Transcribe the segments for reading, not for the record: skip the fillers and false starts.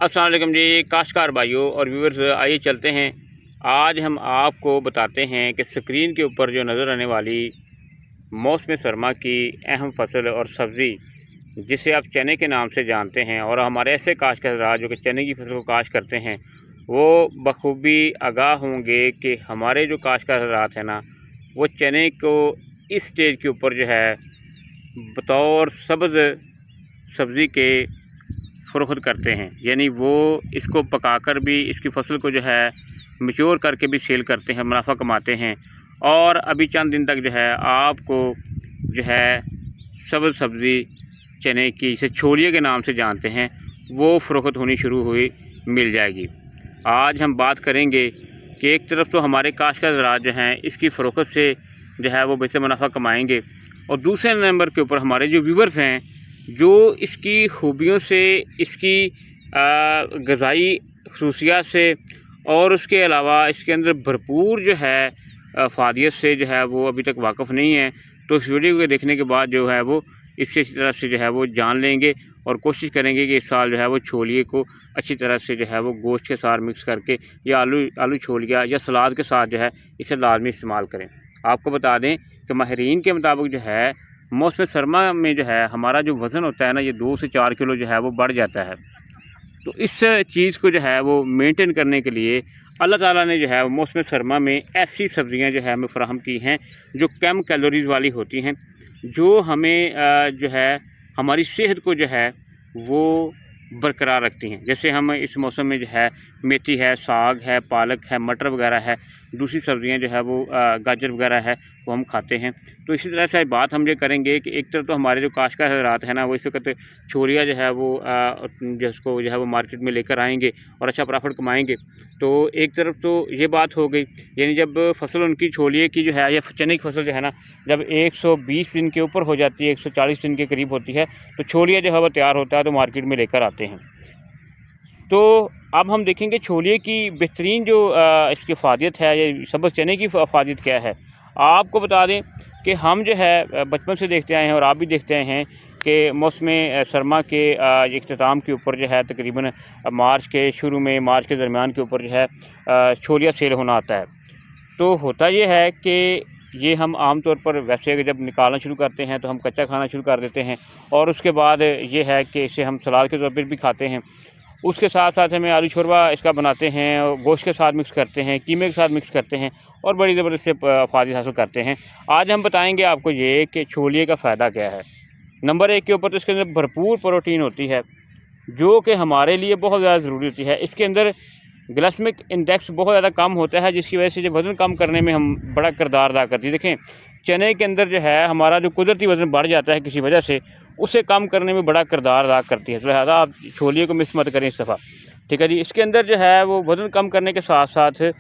अस्सलाम वालेकुम जी काश्तकार भाइयों और व्यूवर्स, आइए चलते हैं। आज हम आपको बताते हैं कि स्क्रीन के ऊपर जो नज़र आने वाली मौसम सरमा की अहम फसल और सब्ज़ी, जिसे आप चने के नाम से जानते हैं, और हमारे ऐसे काश्तकार जो कि चने की फसल को काश्त करते हैं, वो बखूबी आगाह होंगे कि हमारे जो काश्तकार हैं ना, वो चने को इस स्टेज के ऊपर जो है बतौर सब्ज़ सब्ज़ी के फ़रोख्त करते हैं। यानी वो इसको पकाकर भी इसकी फ़सल को जो है मैच्योर करके भी सेल करते हैं, मुनाफा कमाते हैं। और अभी चंद दिन तक जो है आपको जो है सब्ज़ सब्ज़ी चने की, जिसे छोलिए के नाम से जानते हैं, वो फ़रोख्त होनी शुरू हुई मिल जाएगी। आज हम बात करेंगे कि एक तरफ तो हमारे काश्तकार ज़राअत जो हैं इसकी फ़रोख्त से जो है वो बेहतर मुनाफा कमाएँगे, और दूसरे नंबर के ऊपर हमारे जो व्यूवर्स हैं जो इसकी खूबियों से, इसकी ग़िज़ाई ख़ुसूसियात से, और उसके अलावा इसके अंदर भरपूर जो है फ़ायदे से जो है वो अभी तक वाक़फ़ नहीं है। तो इस वीडियो को देखने के बाद जो है वो इससे अच्छी तरह से जो है वो जान लेंगे और कोशिश करेंगे कि इस साल जो है वो छोलिए को अच्छी तरह से जो है वो गोश्त के साथ मिक्स करके या आलू छोलिया या सलाद के साथ जो है इसे लाजमी इस्तेमाल करें। आपको बता दें कि माहिरीन के मुताबिक जो है मौसम सरमा में जो है हमारा जो वज़न होता है ना, ये 2 से 4 किलो जो है वो बढ़ जाता है। तो इस चीज़ को जो है वो मेंटेन करने के लिए अल्लाह ताला ने जो है मौसम सरमा में ऐसी सब्ज़ियां जो है हमें फ़राहम की हैं जो कम कैलोरीज़ वाली होती हैं, जो हमें जो है हमारी सेहत को जो है वो बरकरार रखती हैं। जैसे हम इस मौसम में जो है मेथी है, साग है, पालक है, मटर वगैरह है, दूसरी सब्ज़ियां जो है वो गाजर वगैरह है, वो हम खाते हैं। तो इसी तरह से बात हम ये करेंगे कि एक तरफ तो हमारे जो काश्तकार हज़रात हैं ना, वो इस वक्त छोलिया जो है वो जिसको जो है वो मार्केट में लेकर आएंगे और अच्छा प्रॉफिट कमाएंगे। तो एक तरफ तो ये बात हो गई, यानी जब फसल उनकी छोलिए की जो है या चने की फसल जो है ना, जब 120 दिन के ऊपर हो जाती है, 140 दिन के करीब होती है, तो छोलिया जो है वो तैयार होता है, तो मार्केट में लेकर आते हैं। तो अब हम देखेंगे छोलिए की बेहतरीन जो इसकी फ़ायदत है, या सब्ज़ चने की फ़ायदत क्या है। आपको बता दें कि हम जो है बचपन से देखते आए हैं और आप भी देखते आए हैं कि मौसम सरमा के इख्तिताम के ऊपर जो है तकरीबन मार्च के शुरू में, मार्च के दरमियान के ऊपर जो है छोलिया सेल होना आता है। तो होता ये है कि ये हम आम तौर पर वैसे जब निकालना शुरू करते हैं तो हम कच्चा खाना शुरू कर देते हैं, और उसके बाद ये है कि इसे हम सलाद के तौर पर भी खाते हैं। उसके साथ साथ हमें आलू शोरबा इसका बनाते हैं, गोश्त के साथ मिक्स करते हैं, कीमे के साथ मिक्स करते हैं, और बड़ी ज़बरदस्त से फ़ायदे हासिल करते हैं। आज हम बताएंगे आपको ये कि छोलिए का फ़ायदा क्या है। नंबर 1 के ऊपर तो इसके अंदर भरपूर प्रोटीन होती है, जो कि हमारे लिए बहुत ज़्यादा ज़रूरी होती है। इसके अंदर ग्लाइसेमिक इंडेक्स बहुत ज़्यादा कम होता है, जिसकी वजह से जो वज़न कम करने में हम बड़ा किरदार अदा करती है। देखें, चने के अंदर जो है हमारा जो कुदरती वज़न बढ़ जाता है किसी वजह से, उसे कम करने में बड़ा किरदार अदा करती है। तो लिहाजा आप छोलिए को मिस मत करें इस दफ़ा, ठीक है जी। इसके अंदर जो है वो वज़न कम करने के साथ साथ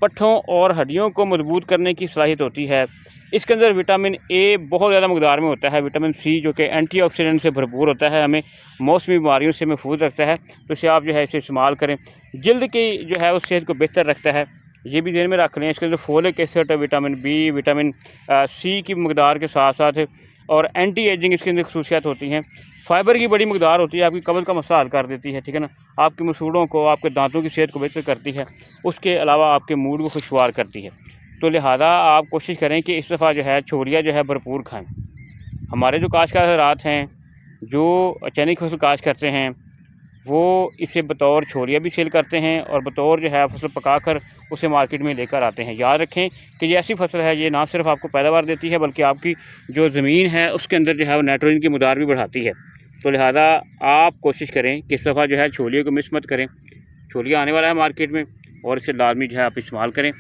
पट्ठों और हड्डियों को मजबूत करने की सलाहियत होती है। इसके अंदर विटामिन ए बहुत ज़्यादा मकदार में होता है, विटामिन सी जो कि एंटीऑक्सीडेंट से भरपूर होता है, हमें मौसमी बीमारियों से महफूज रखता है। तो इसे आप जो है इसे इस्तेमाल करें, जल्द की जो है उस सेहत को बेहतर रखता है, ये भी ध्यान में रख लें। इसके अंदर folic acid, vitamin B, vitamin C की मकदार के साथ साथ और एंटी एजिंग इसके अंदर खसूसियात होती हैं। फ़ाइबर की बड़ी मकदार होती है, आपकी कब्ज़ का मसला हल कर देती है, ठीक है ना। आपके मसूड़ों को, आपके दांतों की सेहत को बेहतर करती है, उसके अलावा आपके मूड को खुशगवार करती है। तो लिहाजा आप कोशिश करें कि इस दफ़ा जो है छोलिया जो है भरपूर खाएँ। हमारे जो काश्तकार हज़रात हैं जो चने की फसल काश्त करते हैं, वो इसे बतौर छोलिया भी सेल करते हैं और बतौर जो है फसल पकाकर उसे मार्केट में लेकर आते हैं। याद रखें कि ये ऐसी फसल है, ये ना सिर्फ आपको पैदावार देती है, बल्कि आपकी जो ज़मीन है उसके अंदर जो है वो नाइट्रोजन की मकदार भी बढ़ाती है। तो लिहाजा आप कोशिश करें कि इस दफ़ा जो है छोलिए को मिस मत करें। छोलिया आने वाला है मार्केट में, और इसे लाजमी जो है आप इस्तेमाल करें।